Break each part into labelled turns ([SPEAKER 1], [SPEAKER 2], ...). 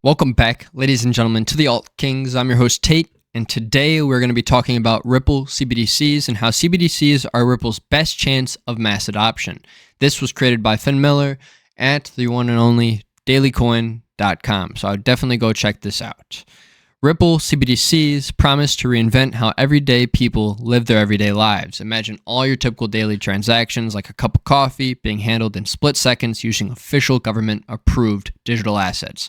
[SPEAKER 1] Welcome back, ladies and gentlemen, to the Alt Kings. I'm your host, Tate, and today we're going to be talking about Ripple CBDCs and how CBDCs are Ripple's best chance of mass adoption. This was created by Finn Miller at the one and only dailycoin.com, so I would definitely go check this out. Ripple CBDCs promise to reinvent how everyday people live their everyday lives. Imagine all your typical daily transactions, like a cup of coffee, being handled in split seconds using official government-approved digital assets.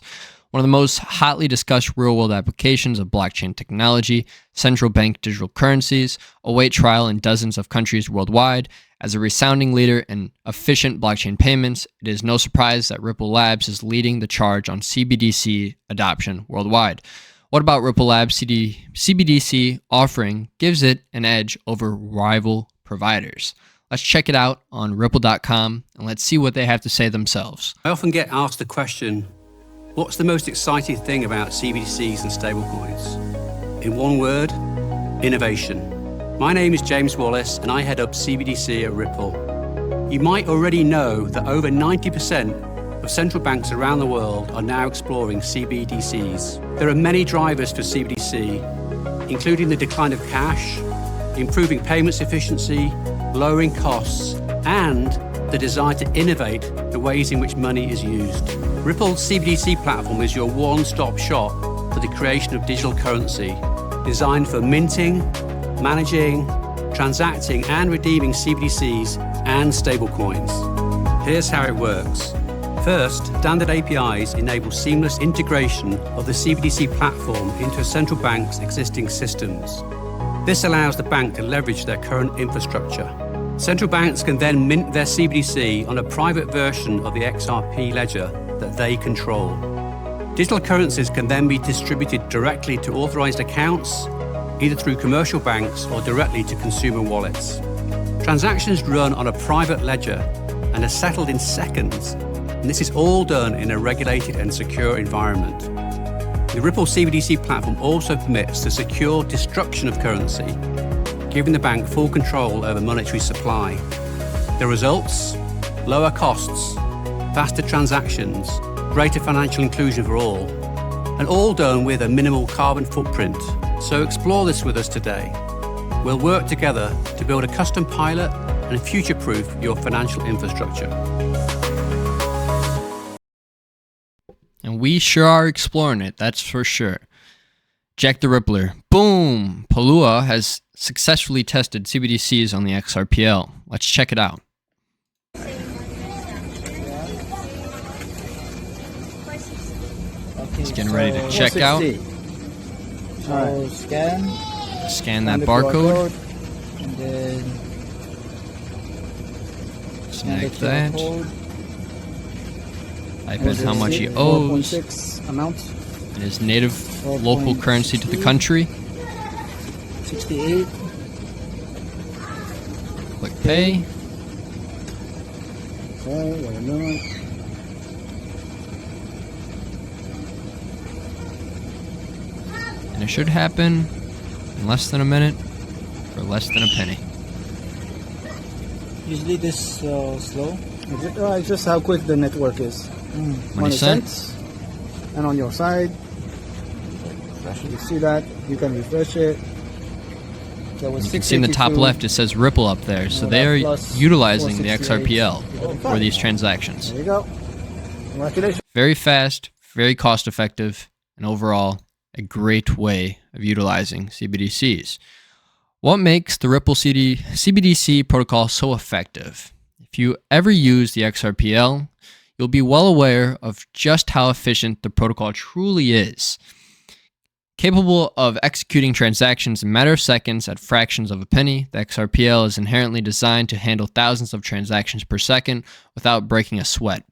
[SPEAKER 1] One of the most hotly discussed real-world applications of blockchain technology, central bank digital currencies, await trial in dozens of countries worldwide. As a resounding leader in efficient blockchain payments, it is no surprise that Ripple Labs is leading the charge on CBDC adoption worldwide. What about Ripple Labs' CBDC offering gives it an edge over rival providers? Let's check it out on Ripple.com and let's see what they have to say themselves.
[SPEAKER 2] I often get asked the question, what's the most exciting thing about CBDCs and stablecoins? In one word, innovation. My name is James Wallace and I head up CBDC at Ripple. You might already know that over 90% of central banks around the world are now exploring CBDCs. There are many drivers for CBDC, including the decline of cash, improving payments efficiency, lowering costs, and the desire to innovate the ways in which money is used. Ripple's CBDC platform is your one-stop shop for the creation of digital currency, designed for minting, managing, transacting, and redeeming CBDCs and stablecoins. Here's how it works. First, standard APIs enable seamless integration of the CBDC platform into a central bank's existing systems. This allows the bank to leverage their current infrastructure. Central banks can then mint their CBDC on a private version of the XRP ledger that they control. Digital currencies can then be distributed directly to authorized accounts, either through commercial banks or directly to consumer wallets. Transactions run on a private ledger and are settled in seconds, and this is all done in a regulated and secure environment. The Ripple CBDC platform also permits the secure destruction of currency, giving the bank full control over monetary supply. The results? Lower costs, faster transactions, greater financial inclusion for all done with a minimal carbon footprint. So explore this with us today. We'll work together to build a custom pilot and future-proof your financial infrastructure.
[SPEAKER 1] And we sure are exploring it, that's for sure. Jack the Rippler. Boom! Palua has successfully tested CBDCs on the XRPL. Let's check it out. He's getting ready to check out.
[SPEAKER 3] So
[SPEAKER 1] Scan that barcode.
[SPEAKER 3] And then
[SPEAKER 1] Snag that. Type in how much he owes.
[SPEAKER 3] 4.6 amount.
[SPEAKER 1] And his native local currency to the country.
[SPEAKER 3] 68.
[SPEAKER 1] Click pay.
[SPEAKER 3] Okay, wait a minute.
[SPEAKER 1] And it should happen in less than a minute for less than a penny.
[SPEAKER 3] Usually this slow. It's just how quick the network is.
[SPEAKER 1] 20 cents.
[SPEAKER 3] And on your side, you see that, you can refresh it.
[SPEAKER 1] You can see in the top left it says Ripple up there, so they are utilizing the XRPL for these transactions.
[SPEAKER 3] There you go. Congratulations.
[SPEAKER 1] Very fast, very cost effective, and overall a great way of utilizing CBDCs. What makes the Ripple CBDC protocol so effective? If you ever use the XRPL, you'll be well aware of just how efficient the protocol truly is. Capable of executing transactions in a matter of seconds at fractions of a penny, the XRPL is inherently designed to handle thousands of transactions per second without breaking a sweat.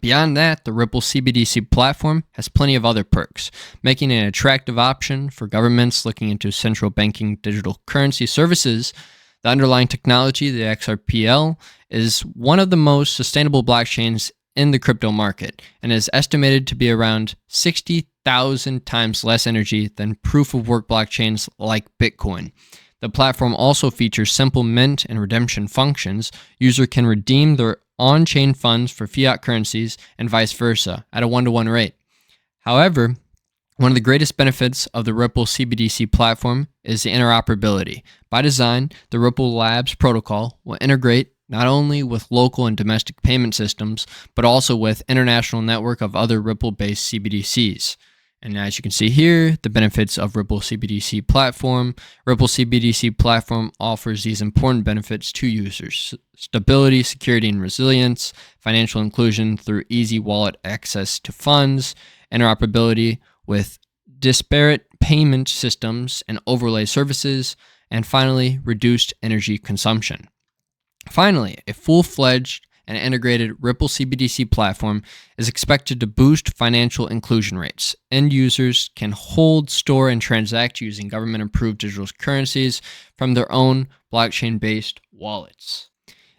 [SPEAKER 1] Beyond that, the Ripple CBDC platform has plenty of other perks, making it an attractive option for governments looking into central banking digital currency services. The underlying technology, the XRPL, is one of the most sustainable blockchains in the crypto market and is estimated to be around 60,000 times less energy than proof-of-work blockchains like Bitcoin. The platform also features simple mint and redemption functions. User can redeem their on-chain funds for fiat currencies and vice versa at a 1-to-1 rate. However, one of the greatest benefits of the Ripple CBDC platform is the interoperability. By design, the Ripple Labs protocol will integrate not only with local and domestic payment systems, but also with international network of other Ripple-based CBDCs. And as you can see here, the benefits of Ripple CBDC platform. Ripple CBDC platform offers these important benefits to users: stability, security, and resilience, financial inclusion through easy wallet access to funds, interoperability with disparate payment systems and overlay services, and finally, reduced energy consumption. Finally, a full-fledged and integrated Ripple CBDC platform is expected to boost financial inclusion rates. End users can hold, store, and transact using government-approved digital currencies from their own blockchain-based wallets.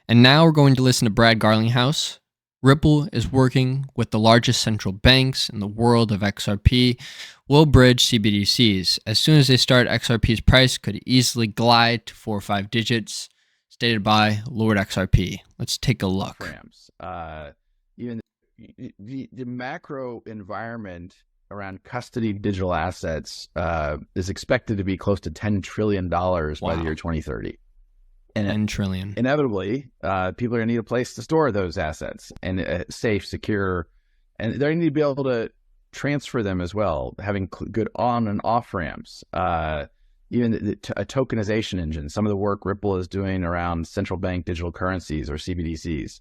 [SPEAKER 1] And now we're going to listen to Brad Garlinghouse. Ripple is working with the largest central banks in the world of XRP, will bridge CBDCs. As soon as they start, XRP's price could easily glide to 4 or 5 digits, stated by Lord XRP. Let's take a look.
[SPEAKER 4] Even the macro environment around custody digital assets is expected to be close to $10 trillion by the year 2030. And
[SPEAKER 1] 10 trillion.
[SPEAKER 4] Inevitably, people are going to need a place to store those assets, and safe, secure, and they're going to need to be able to transfer them as well, having good on and off ramps. Even a tokenization engine, some of the work Ripple is doing around central bank digital currencies or CBDCs.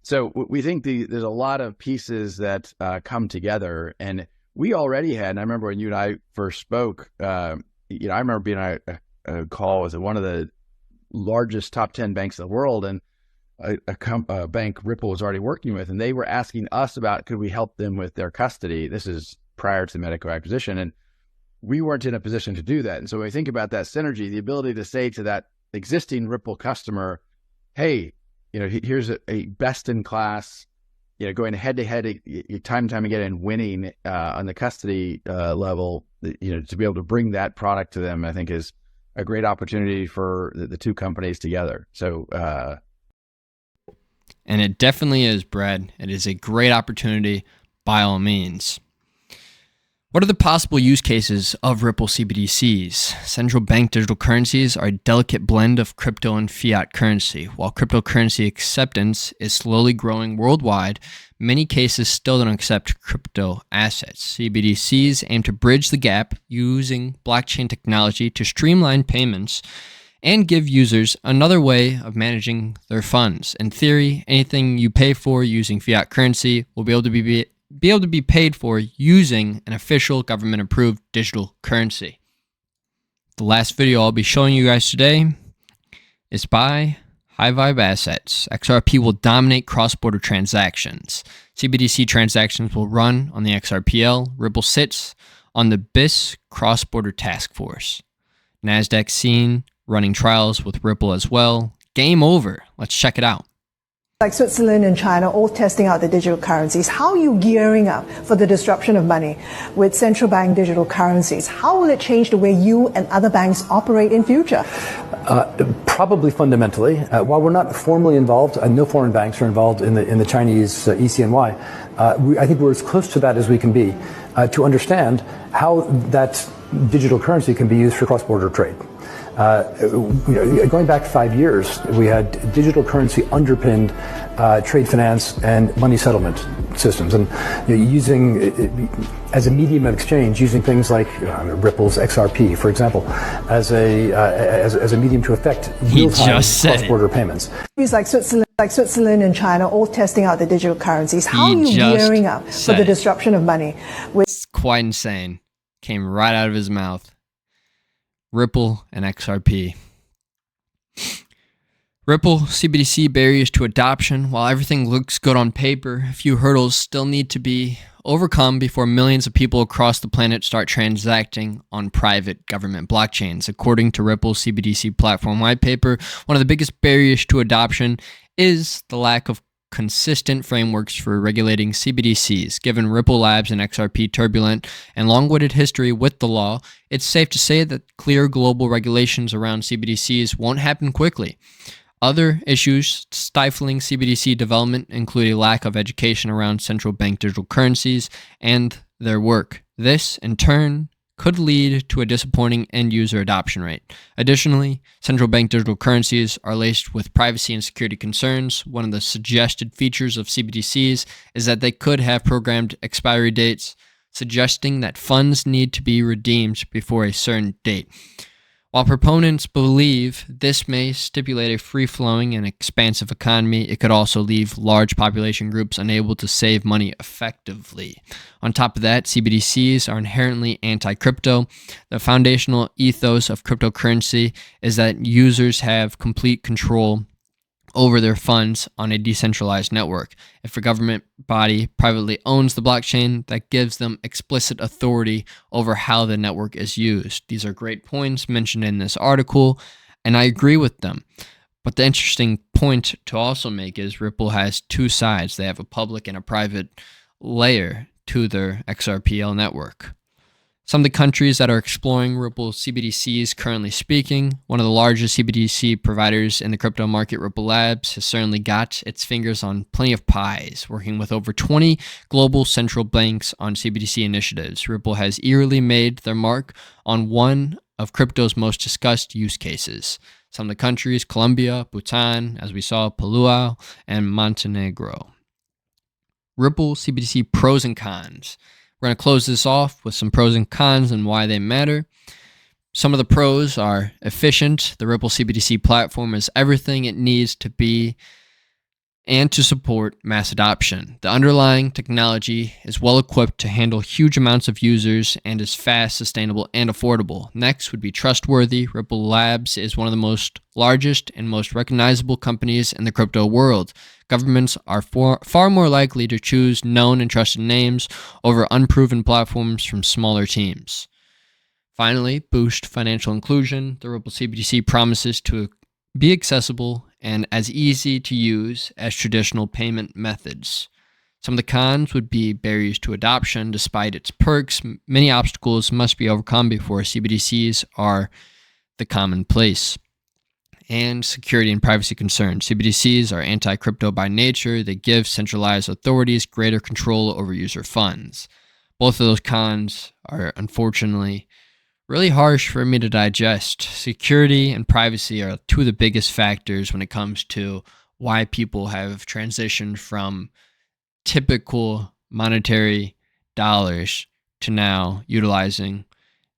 [SPEAKER 4] So we think there's a lot of pieces that come together, and we already had, and I remember when you and I first spoke, I remember being on a call with one of the largest top 10 banks in the world, and a bank Ripple was already working with, and they were asking us about, could we help them with their custody? This is prior to the Medico acquisition, and we weren't in a position to do that. And so when we think about that synergy, the ability to say to that existing Ripple customer, hey, here's a best in class, going head to head time and time again and winning on the custody level, to be able to bring that product to them, I think is a great opportunity for the two companies together. So,
[SPEAKER 1] and it definitely is, Brad. It is a great opportunity by all means. What are the possible use cases of Ripple CBDCs? Central bank digital currencies are a delicate blend of crypto and fiat currency. While cryptocurrency acceptance is slowly growing worldwide, many cases still don't accept crypto assets. CBDCs aim to bridge the gap using blockchain technology to streamline payments and give users another way of managing their funds. In theory, anything you pay for using fiat currency will be able to be paid for using an official government-approved digital currency. The last video I'll be showing you guys today is by HighVibe Assets. XRP will dominate cross-border transactions. CBDC transactions will run on the XRPL. Ripple sits on the BIS cross-border task force. NASDAQ seen running trials with Ripple as well. Game over. Let's check it out.
[SPEAKER 5] Like Switzerland and China all testing out the digital currencies. How are you gearing up for the disruption of money with central bank digital currencies? How will it change the way you and other banks operate in future?
[SPEAKER 6] Probably fundamentally. While we're not formally involved, no foreign banks are involved in the Chinese ECNY, I think we're as close to that as we can be to understand how that digital currency can be used for cross-border trade. Going back 5 years, we had digital currency underpinned trade finance and money settlement systems, and using as a medium of exchange, using things like Ripple's XRP, for example, as a medium to affect real-time cross-border payments.
[SPEAKER 5] Like Switzerland and China all testing out the digital currencies. How are you gearing up for the disruption of money?
[SPEAKER 1] It's quite insane. Came right out of his mouth. Ripple and XRP. Ripple CBDC barriers to adoption. While everything looks good on paper, a few hurdles still need to be overcome before millions of people across the planet start transacting on private government blockchains. According to Ripple's CBDC platform white paper, one of the biggest barriers to adoption is the lack of consistent frameworks for regulating CBDCs. Given Ripple Labs and XRP turbulent and long-winded history with the law, it's safe to say that clear global regulations around CBDCs won't happen quickly. Other issues stifling CBDC development include a lack of education around central bank digital currencies and their work. This, in turn, could lead to a disappointing end-user adoption rate. Additionally, central bank digital currencies are laced with privacy and security concerns. One of the suggested features of CBDCs is that they could have programmed expiry dates, suggesting that funds need to be redeemed before a certain date. While proponents believe this may stipulate a free-flowing and expansive economy, it could also leave large population groups unable to save money effectively. On top of that, CBDCs are inherently anti-crypto. The foundational ethos of cryptocurrency is that users have complete control over their funds on a decentralized network. If a government body privately owns the blockchain, that gives them explicit authority over how the network is used. These are great points mentioned in this article, and I agree with them. But the interesting point to also make is Ripple has two sides. They have a public and a private layer to their XRPL network. Some of the countries that are exploring Ripple CBDCs currently speaking, one of the largest CBDC providers in the crypto market, Ripple Labs, has certainly got its fingers on plenty of pies, working with over 20 global central banks on CBDC initiatives. Ripple has eerily made their mark on one of crypto's most discussed use cases. Some of the countries, Colombia, Bhutan, as we saw, Palau, and Montenegro. Ripple CBDC pros and cons. We're going to close this off with some pros and cons and why they matter. Some of the pros are efficient. The Ripple CBDC platform is everything it needs to be and to support mass adoption. The underlying technology is well equipped to handle huge amounts of users and is fast, sustainable, and affordable. Next would be trustworthy. Ripple Labs is one of the most largest and most recognizable companies in the crypto world. Governments are far more likely to choose known and trusted names over unproven platforms from smaller teams. Finally, boost financial inclusion. The Ripple CBDC promises to be accessible and as easy to use as traditional payment methods. Some of the cons would be barriers to adoption. Despite its perks, many obstacles must be overcome before CBDCs are the commonplace. And security and privacy concerns. CBDCs are anti-crypto by nature. They give centralized authorities greater control over user funds. Both of those cons are unfortunately really harsh for me to digest. Security and privacy are two of the biggest factors when it comes to why people have transitioned from typical monetary dollars to now utilizing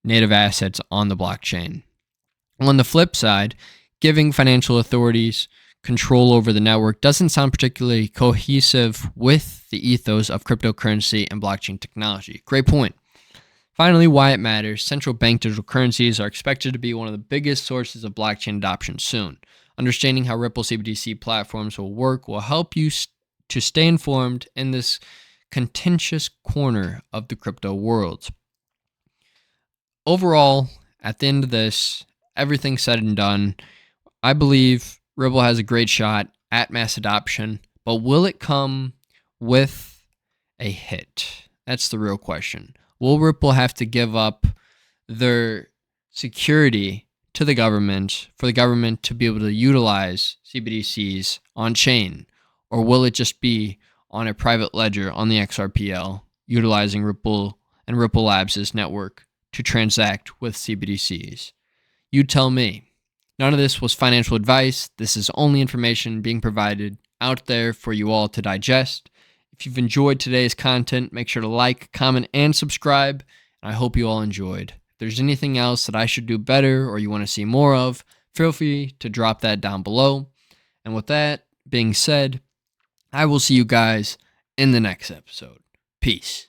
[SPEAKER 1] native assets on the blockchain. On the flip side, giving financial authorities control over the network doesn't sound particularly cohesive with the ethos of cryptocurrency and blockchain technology. Great point. Finally, why it matters. Central bank digital currencies are expected to be one of the biggest sources of blockchain adoption soon. Understanding how Ripple CBDC platforms will work will help you to stay informed in this contentious corner of the crypto world. Overall, at the end of this, everything said and done, I believe Ripple has a great shot at mass adoption, but will it come with a hit? That's the real question. Will Ripple have to give up their security to the government for the government to be able to utilize CBDCs on chain? Or will it just be on a private ledger on the XRPL, utilizing Ripple and Ripple Labs' network to transact with CBDCs? You tell me. None of this was financial advice. This is only information being provided out there for you all to digest. If you've enjoyed today's content, make sure to like, comment, and subscribe. I hope you all enjoyed. If there's anything else that I should do better or you want to see more of, feel free to drop that down below. And with that being said, I will see you guys in the next episode. Peace.